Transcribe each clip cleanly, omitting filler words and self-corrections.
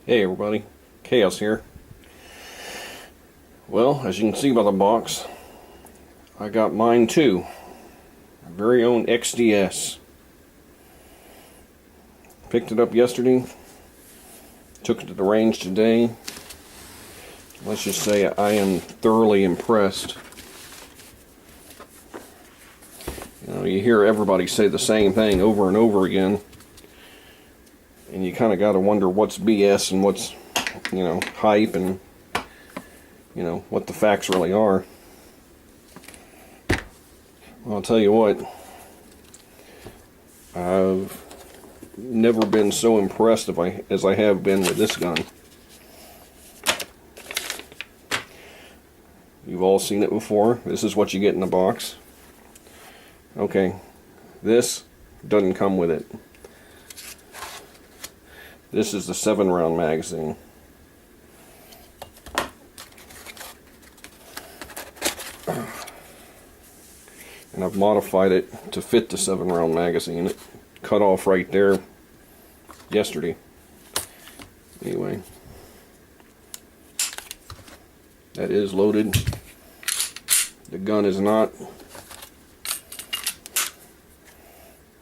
Hey everybody, Chaos here. Well, as you can see by the box, I got mine too. My very own XDs. Picked it up yesterday, took it to the range today. Let's just say I am thoroughly impressed. You know, you hear everybody say the same thing over and over again, and you kind of got to wonder what's BS and what's, hype, and what the facts really are. Well, I'll tell you what, I've never been so impressed as I have been with this gun. You've all seen it before. This is what you get in the box. Okay, this doesn't come with it. This is the 7-round magazine. And I've modified it to fit the 7-round magazine. It cut off right there yesterday. Anyway, that is loaded. The gun is not.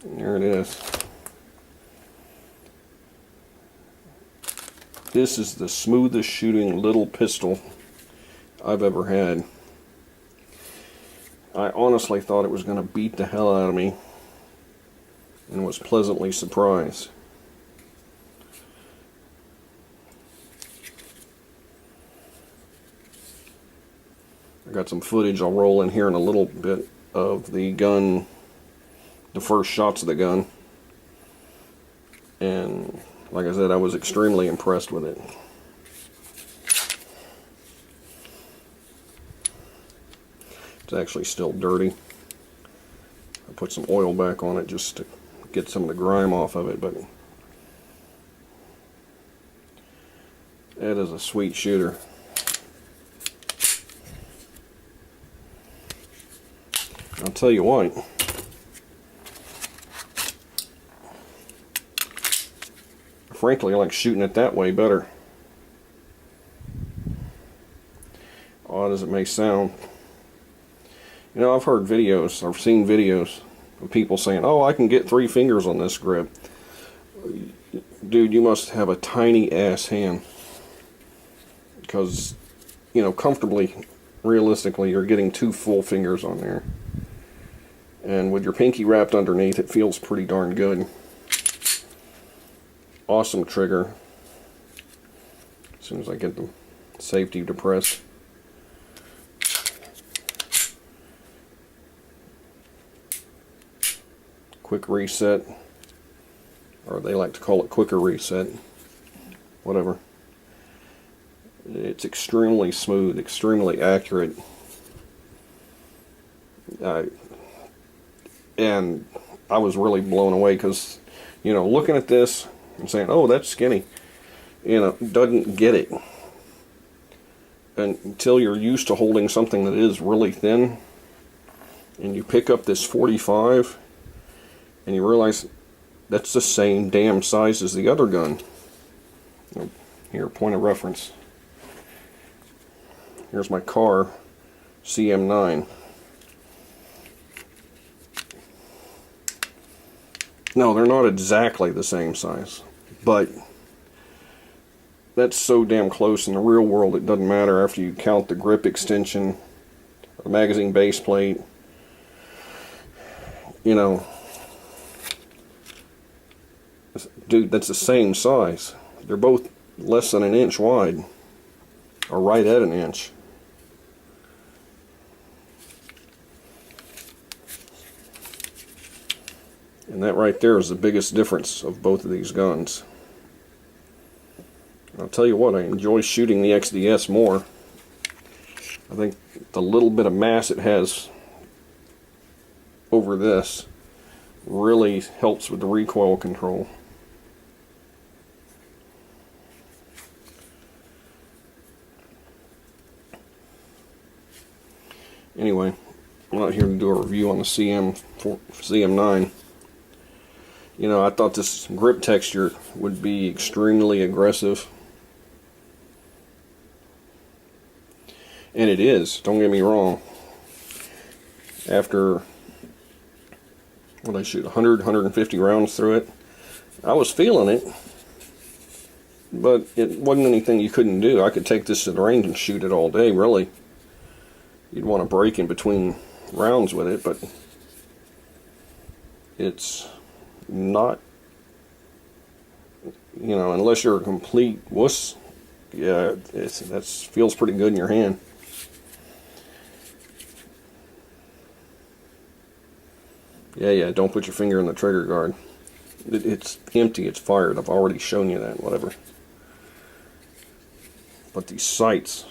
And there it is. This is the smoothest shooting little pistol I've ever had. I honestly thought it was going to beat the hell out of me, and was pleasantly surprised. I got some footage I'll roll in here in a little bit of the gun, the first shots of the gun, and like I said, I was extremely impressed with it. It's actually still dirty. I put some oil back on it just to get some of the grime off of it, but that is a sweet shooter. I'll tell you what, frankly, I like shooting it that way better. Odd as it may sound. I've heard videos, I've seen videos of people saying, oh, I can get 3 fingers on this grip. Dude, you must have a tiny ass hand. Because, comfortably, realistically, you're getting 2 full fingers on there. And with your pinky wrapped underneath, it feels pretty darn good. Awesome trigger. As soon as I get the safety depressed. Quick reset, or they like to call it quicker reset, whatever. It's extremely smooth, extremely accurate, and I was really blown away because, looking at this and saying, oh, that's skinny, doesn't get it until you're used to holding something that is really thin, and you pick up this 45 and you realize that's the same damn size as the other gun. Here, point of reference. Here's my car, CM9. No, they're not exactly the same size, but that's so damn close. In the real world, it doesn't matter after you count the grip extension, the magazine base plate, dude, that's the same size. They're both less than an inch wide, or right at an inch. And that right there is the biggest difference of both of these guns. I'll tell you what, I enjoy shooting the XDS more. I think the little bit of mass it has over this really helps with the recoil control. Anyway, I'm not here to do a review on the CM9. I thought this grip texture would be extremely aggressive. And it is, don't get me wrong. After, what did I shoot, 100, 150 rounds through it, I was feeling it, but it wasn't anything you couldn't do. I could take this to the range and shoot it all day, really. You'd want to break in between rounds with it, but it's not, you know, unless you're a complete wuss, yeah, that feels pretty good in your hand. Yeah, don't put your finger in the trigger guard. It's empty, it's fired. I've already shown you that, whatever. But these sights,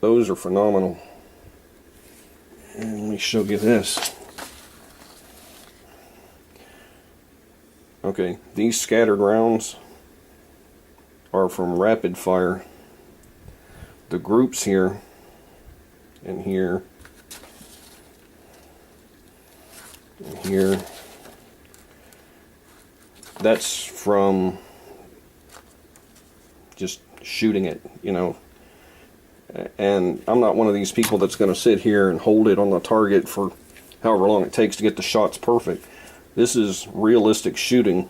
those are phenomenal. And let me show you this. Okay, these scattered rounds are from rapid fire. The groups here and here and here, that's from just shooting it, you know. And I'm not one of these people that's going to sit here and hold it on the target for however long it takes to get the shots perfect. This is realistic shooting.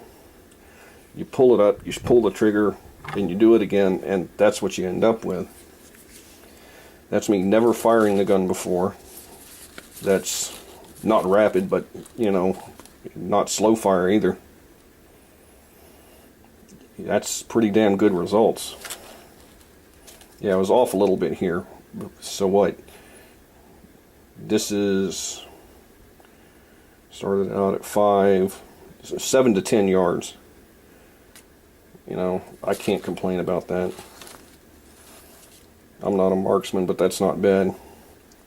You pull it up, you pull the trigger, and you do it again, and that's what you end up with. That's me never firing the gun before. That's not rapid, but, you know, not slow fire either. That's pretty damn good results. Yeah, I was off a little bit here. So what? This is started out at 7 to 10 yards. You know, I can't complain about that. I'm not a marksman, but that's not bad.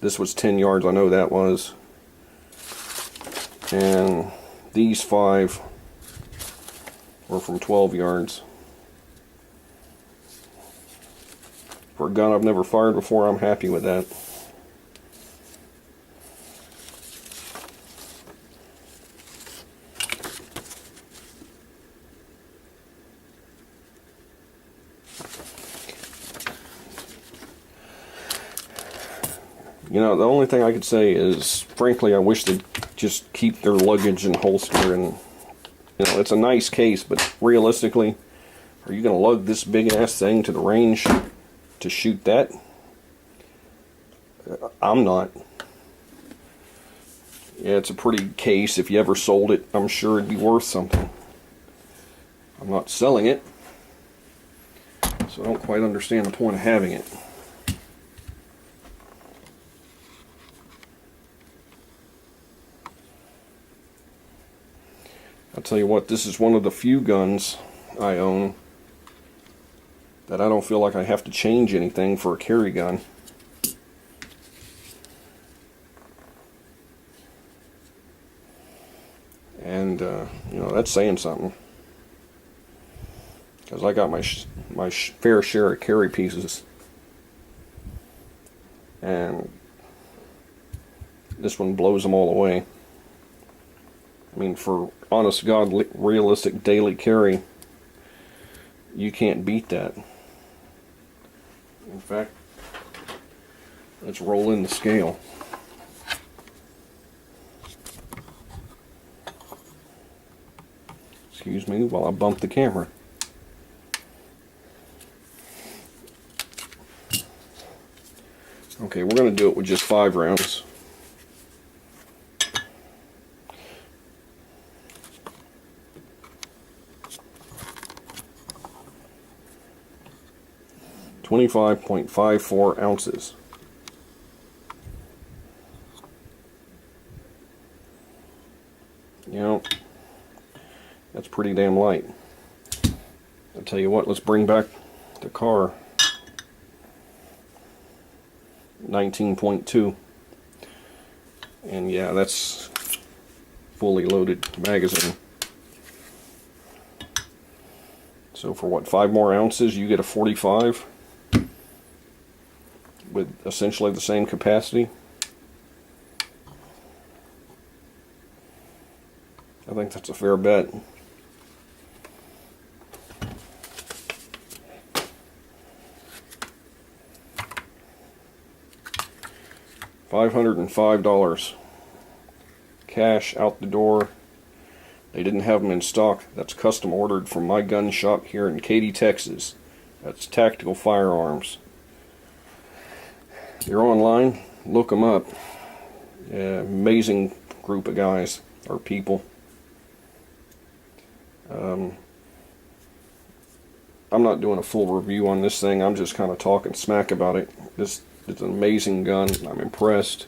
This was 10 yards, I know that was. And these 5 were from 12 yards. For a gun I've never fired before, I'm happy with that. You know, the only thing I could say is, frankly, I wish they'd just keep their luggage and holster, and, you know, it's a nice case, but realistically, are you going to lug this big ass thing to the range to shoot that? I'm not. Yeah, it's a pretty case. If you ever sold it, I'm sure it'd be worth something. I'm not selling it, so I don't quite understand the point of having it. I'll tell you what, this is one of the few guns I own that I don't feel like I have to change anything for a carry gun. And, you know, that's saying something. Because I got my fair share of carry pieces. And this one blows them all away. I mean, for honest to God, realistic daily carry, you can't beat that. In fact, let's roll in the scale. Excuse me while I bump the camera. Okay, we're going to do it with just 5 rounds. .54 ounces. You know, that's pretty damn light. I'll tell you what, let's bring back the car. 19.2. And yeah, that's fully loaded magazine. So for what, 5 more ounces, you get a 45 with essentially the same capacity. I think that's a fair bet. $505. Cash out the door. They didn't have them in stock. That's custom ordered from my gun shop here in Katy, Texas. That's Tactical Firearms. They're online. Look them up. Amazing group of guys or people. I'm not doing a full review on this thing. I'm just kind of talking smack about it. This is an amazing gun. I'm impressed.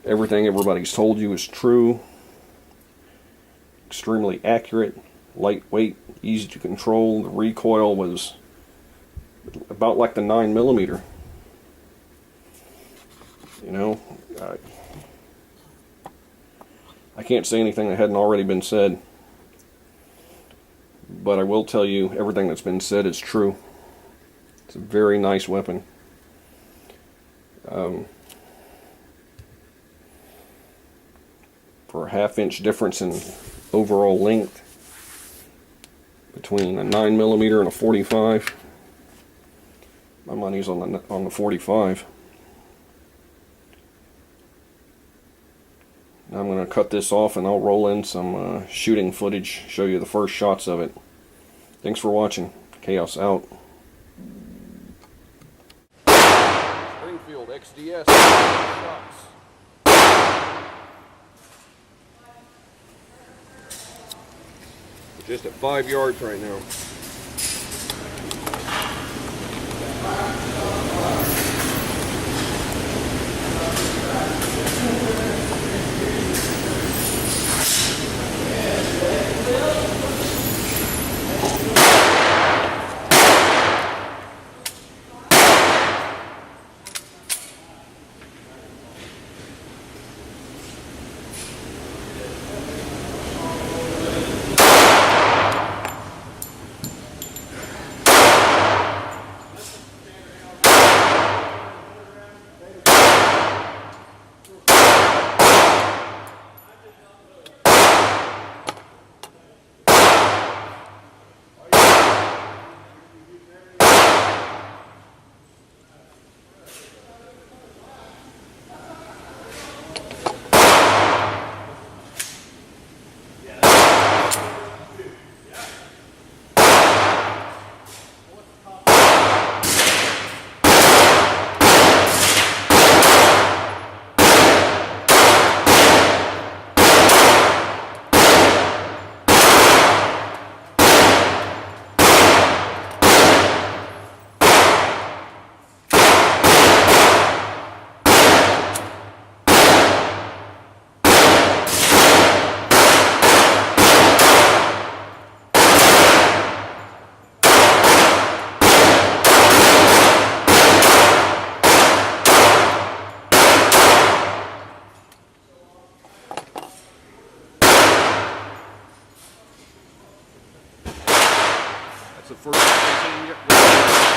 Everything everybody's told you is true. Extremely accurate, lightweight, easy to control. The recoil was about like the 9mm. You know, I can't say anything that hadn't already been said, but I will tell you everything that's been said is true. It's a very nice weapon. For a half-inch difference in overall length between a 9mm and a 45, my money's on the 45. Now I'm going to cut this off and I'll roll in some shooting footage, show you the first shots of it. Thanks for watching. Chaos out. Springfield XDs shots. We're just at 5 yards right now. That's the first